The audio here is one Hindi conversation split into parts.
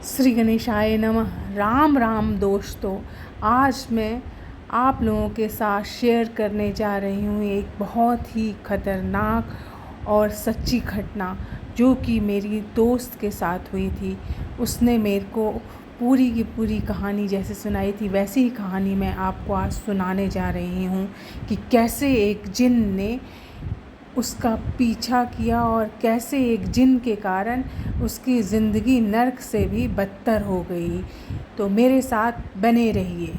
श्री गणेशाय नमः। राम राम दोस्तों, आज मैं आप लोगों के साथ शेयर करने जा रही हूँ एक बहुत ही ख़तरनाक और सच्ची घटना जो कि मेरी दोस्त के साथ हुई थी। उसने मेरे को पूरी की पूरी कहानी जैसे सुनाई थी वैसी ही कहानी मैं आपको आज सुनाने जा रही हूँ कि कैसे एक जिन ने उसका पीछा किया और कैसे एक जिन के कारण उसकी ज़िंदगी नर्क से भी बदतर हो गई। तो मेरे साथ बने रहिए।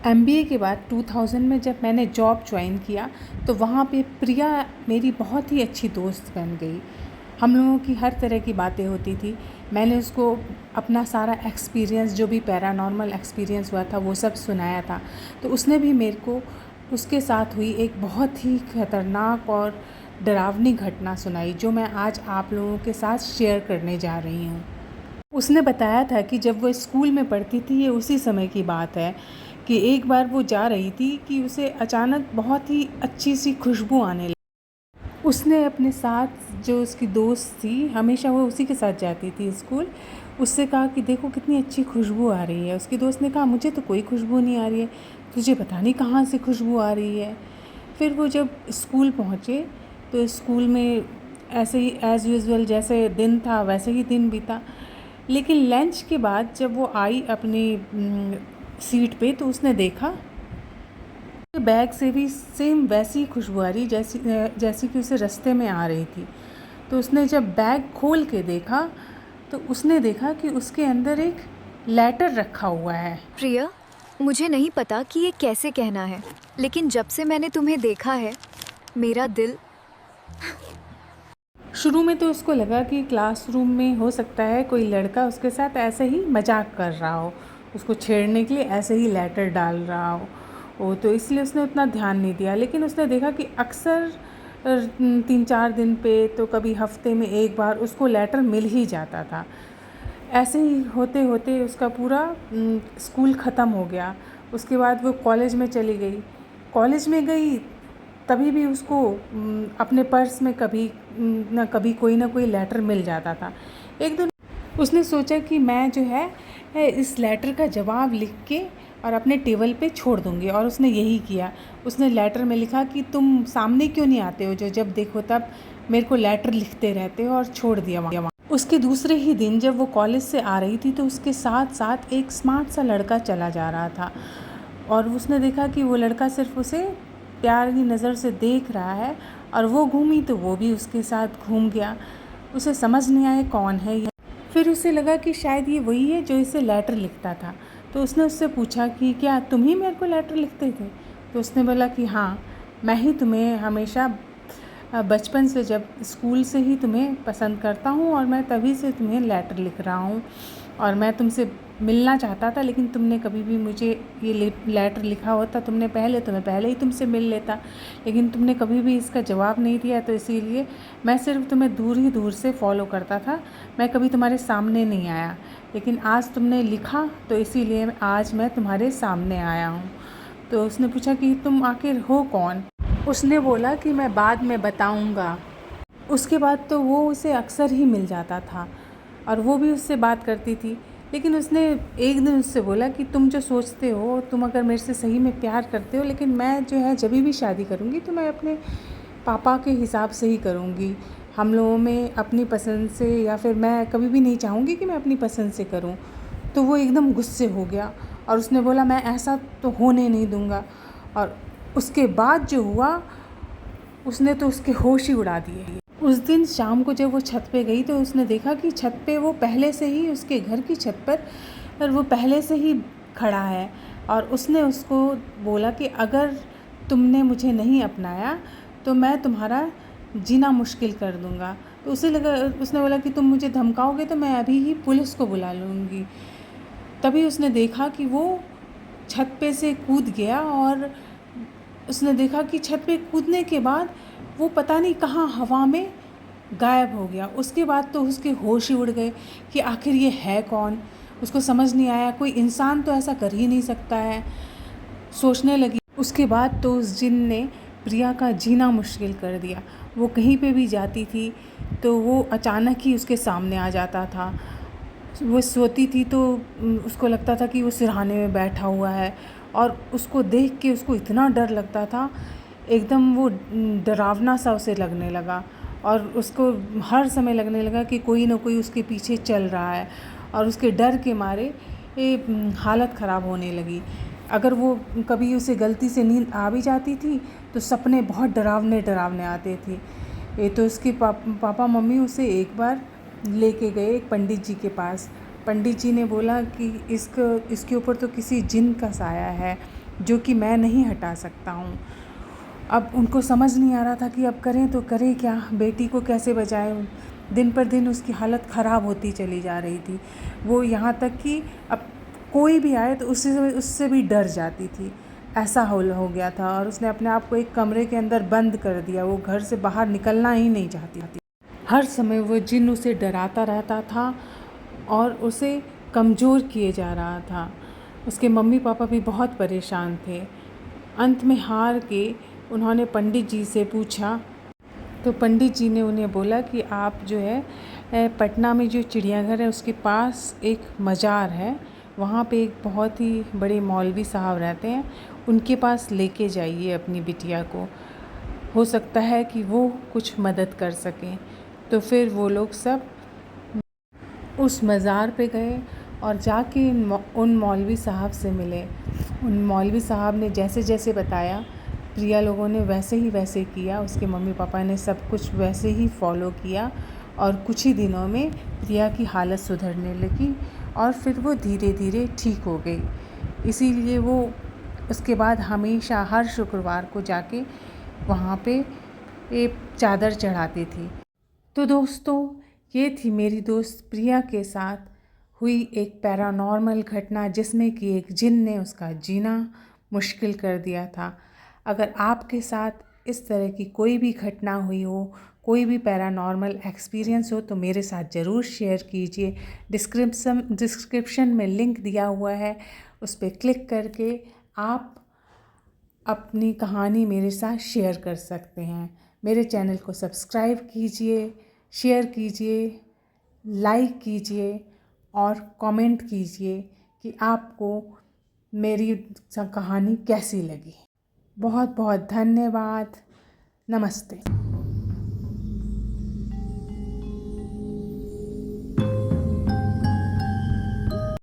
एमबीए के बाद 2000 में जब मैंने जॉब ज्वाइन किया तो वहाँ पे प्रिया मेरी बहुत ही अच्छी दोस्त बन गई। हम लोगों की हर तरह की बातें होती थी। मैंने उसको अपना सारा एक्सपीरियंस जो भी पैरानॉर्मल एक्सपीरियंस हुआ था वो सब सुनाया था। तो उसने भी मेरे को उसके साथ हुई एक बहुत ही ख़तरनाक और डरावनी घटना सुनाई जो मैं आज आप लोगों के साथ शेयर करने जा रही हूँ। उसने बताया था कि जब वो स्कूल में पढ़ती थी, ये उसी समय की बात है, कि एक बार वो जा रही थी कि उसे अचानक बहुत ही अच्छी सी खुशबू आने लगी। उसने अपने साथ जो उसकी दोस्त थी, हमेशा वो उसी के साथ जाती थी स्कूल, उससे कहा कि देखो कितनी अच्छी खुशबू आ रही है। उसकी दोस्त ने कहा मुझे तो कोई खुशबू नहीं आ रही है, तुझे पता नहीं कहाँ से खुशबू आ रही है। फिर वो जब स्कूल पहुँचे तो स्कूल में ऐसे ही एज़ यूजुअल जैसे दिन था वैसे ही दिन बीता। लेकिन लंच के बाद जब वो आई अपनी सीट पे तो उसने देखा बैग से भी सेम वैसी ही खुशबू आ रही जैसी कि उसे रास्ते में आ रही थी। तो उसने जब बैग खोल के देखा तो उसने देखा कि उसके अंदर एक लेटर रखा हुआ है। प्रिया, मुझे नहीं पता कि ये कैसे कहना है, लेकिन जब से मैंने तुम्हें देखा है मेरा दिल। शुरू में तो उसको लगा कि क्लासरूम में हो सकता है कोई लड़का उसके साथ ऐसे ही मजाक कर रहा हो, उसको छेड़ने के लिए ऐसे ही लेटर डाल रहा हो, तो इसलिए उसने उतना ध्यान नहीं दिया। लेकिन उसने देखा कि अक्सर 3-4 दिन पे तो कभी हफ्ते में एक बार उसको लेटर मिल ही जाता था। ऐसे ही होते होते उसका पूरा स्कूल ख़त्म हो गया। उसके बाद वो कॉलेज में चली गई। कॉलेज में गई तभी भी उसको अपने पर्स में कभी ना कभी कोई ना कोई लेटर मिल जाता था। एक दिन उसने सोचा कि मैं जो है इस लेटर का जवाब लिख के और अपने टेबल पे छोड़ दूँगी, और उसने यही किया। उसने लेटर में लिखा कि तुम सामने क्यों नहीं आते हो, जो जब देखो तब मेरे को लेटर लिखते रहते हो, और छोड़ दिया वहाँ। उसके दूसरे ही दिन जब वो कॉलेज से आ रही थी तो उसके साथ साथ एक स्मार्ट सा लड़का चला जा रहा था, और उसने देखा कि वो लड़का सिर्फ उसे प्यार की नज़र से देख रहा है, और वो घूमी तो वो भी उसके साथ घूम गया। उसे समझ नहीं आया कौन है ये। फिर उसे लगा कि शायद ये वही है जो इसे लेटर लिखता था। तो उसने उससे पूछा कि क्या तुम ही मेरे को लेटर लिखते थे। तो उसने बोला कि हाँ, मैं ही तुम्हें हमेशा बचपन से, जब स्कूल से ही तुम्हें पसंद करता हूँ, और मैं तभी से तुम्हें लेटर लिख रहा हूँ, और मैं तुमसे मिलना चाहता था, लेकिन तुमने कभी भी मुझे ये लेटर लिखा होता तो मैं पहले ही तुमसे मिल लेता, लेकिन तुमने कभी भी इसका जवाब नहीं दिया, तो इसीलिए मैं सिर्फ तुम्हें दूर ही दूर से फॉलो करता था, मैं कभी तुम्हारे सामने नहीं आया। लेकिन आज तुमने लिखा तो इसीलिए आज मैं तुम्हारे सामने आया हूँ। तो उसने पूछा कि तुम आखिर हो कौन। उसने बोला कि मैं बाद में बताऊँगा। उसके बाद तो वो उसे अक्सर ही मिल जाता था और वो भी उससे बात करती थी। लेकिन उसने एक दिन उससे बोला कि तुम जो सोचते हो, तुम अगर मेरे से सही में प्यार करते हो, लेकिन मैं जो है जब भी शादी करूँगी तो मैं अपने पापा के हिसाब से ही करूँगी। हम लोगों में अपनी पसंद से, या फिर मैं कभी भी नहीं चाहूँगी कि मैं अपनी पसंद से करूँ। तो वो एकदम गुस्से हो गया और उसने बोला मैं ऐसा तो होने नहीं दूँगा। और उसके बाद जो हुआ, उसने तो उसके होश ही उड़ा दिए। उस दिन शाम को जब वो छत पे गई तो उसने देखा कि छत पे वो पहले से ही, उसके घर की छत पर वो पहले से ही खड़ा है, और उसने उसको बोला कि अगर तुमने मुझे नहीं अपनाया तो मैं तुम्हारा जीना मुश्किल कर दूँगा। तो उसने बोला कि तुम मुझे धमकाओगे तो मैं अभी ही पुलिस को बुला लूँगी। तभी उसने देखा कि वो छत पे से कूद गया, और उसने देखा कि छत पे कूदने के बाद वो पता नहीं कहाँ हवा में गायब हो गया। उसके बाद तो उसके होश ही उड़ गए कि आखिर ये है कौन। उसको समझ नहीं आया, कोई इंसान तो ऐसा कर ही नहीं सकता है, सोचने लगी। उसके बाद तो उस जिन ने प्रिया का जीना मुश्किल कर दिया। वो कहीं पे भी जाती थी तो वो अचानक ही उसके सामने आ जाता था। वो सोती थी तो उसको लगता था कि वो सिरहाने में बैठा हुआ है, और उसको देख के उसको इतना डर लगता था, एकदम वो डरावना सा उसे लगने लगा। और उसको हर समय लगने लगा कि कोई ना कोई उसके पीछे चल रहा है, और उसके डर के मारे हालत ख़राब होने लगी। अगर वो कभी उसे गलती से नींद आ भी जाती थी तो सपने बहुत डरावने डरावने आते थे। ये तो उसके पापा मम्मी उसे एक बार लेके गए एक पंडित जी के पास। पंडित जी ने बोला कि इसके ऊपर तो किसी जिन का साया है जो कि मैं नहीं हटा सकता हूँ। अब उनको समझ नहीं आ रहा था कि अब करें तो करें क्या, बेटी को कैसे बचाएं। दिन पर दिन उसकी हालत ख़राब होती चली जा रही थी। वो यहाँ तक कि अब कोई भी आए तो उससे भी डर जाती थी, ऐसा हो गया था। और उसने अपने आप को एक कमरे के अंदर बंद कर दिया। वो घर से बाहर निकलना ही नहीं चाहती थी। हर समय वो जिन उसे डराता रहता था और उसे कमज़ोर किए जा रहा था। उसके मम्मी पापा भी बहुत परेशान थे। अंत में हार के उन्होंने पंडित जी से पूछा, तो पंडित जी ने उन्हें बोला कि आप जो है पटना में जो चिड़ियाघर है उसके पास एक मज़ार है, वहाँ पे एक बहुत ही बड़े मौलवी साहब रहते हैं, उनके पास लेके जाइए अपनी बिटिया को, हो सकता है कि वो कुछ मदद कर सकें। तो फिर वो लोग सब उस मज़ार पे गए और जाके उन मौलवी साहब से मिले। उन मौलवी साहब ने जैसे जैसे बताया, प्रिया लोगों ने वैसे किया। उसके मम्मी पापा ने सब कुछ वैसे ही फॉलो किया, और कुछ ही दिनों में प्रिया की हालत सुधरने लगी और फिर वो धीरे धीरे ठीक हो गई। इसीलिए वो उसके बाद हमेशा हर शुक्रवार को जाके वहाँ पे एक चादर चढ़ाती थी। तो दोस्तों, ये थी मेरी दोस्त प्रिया के साथ हुई एक पैरानॉर्मल घटना, जिसमें कि एक जिन ने उसका जीना मुश्किल कर दिया था। अगर आपके साथ इस तरह की कोई भी घटना हुई हो, कोई भी पैरानॉर्मल एक्सपीरियंस हो, तो मेरे साथ ज़रूर शेयर कीजिए। डिस्क्रिप्शन में लिंक दिया हुआ है, उस पर क्लिक करके आप अपनी कहानी मेरे साथ शेयर कर सकते हैं। मेरे चैनल को सब्सक्राइब कीजिए, शेयर कीजिए, लाइक कीजिए और कमेंट कीजिए कि आपको मेरी कहानी कैसी लगी। बहुत बहुत धन्यवाद। नमस्ते।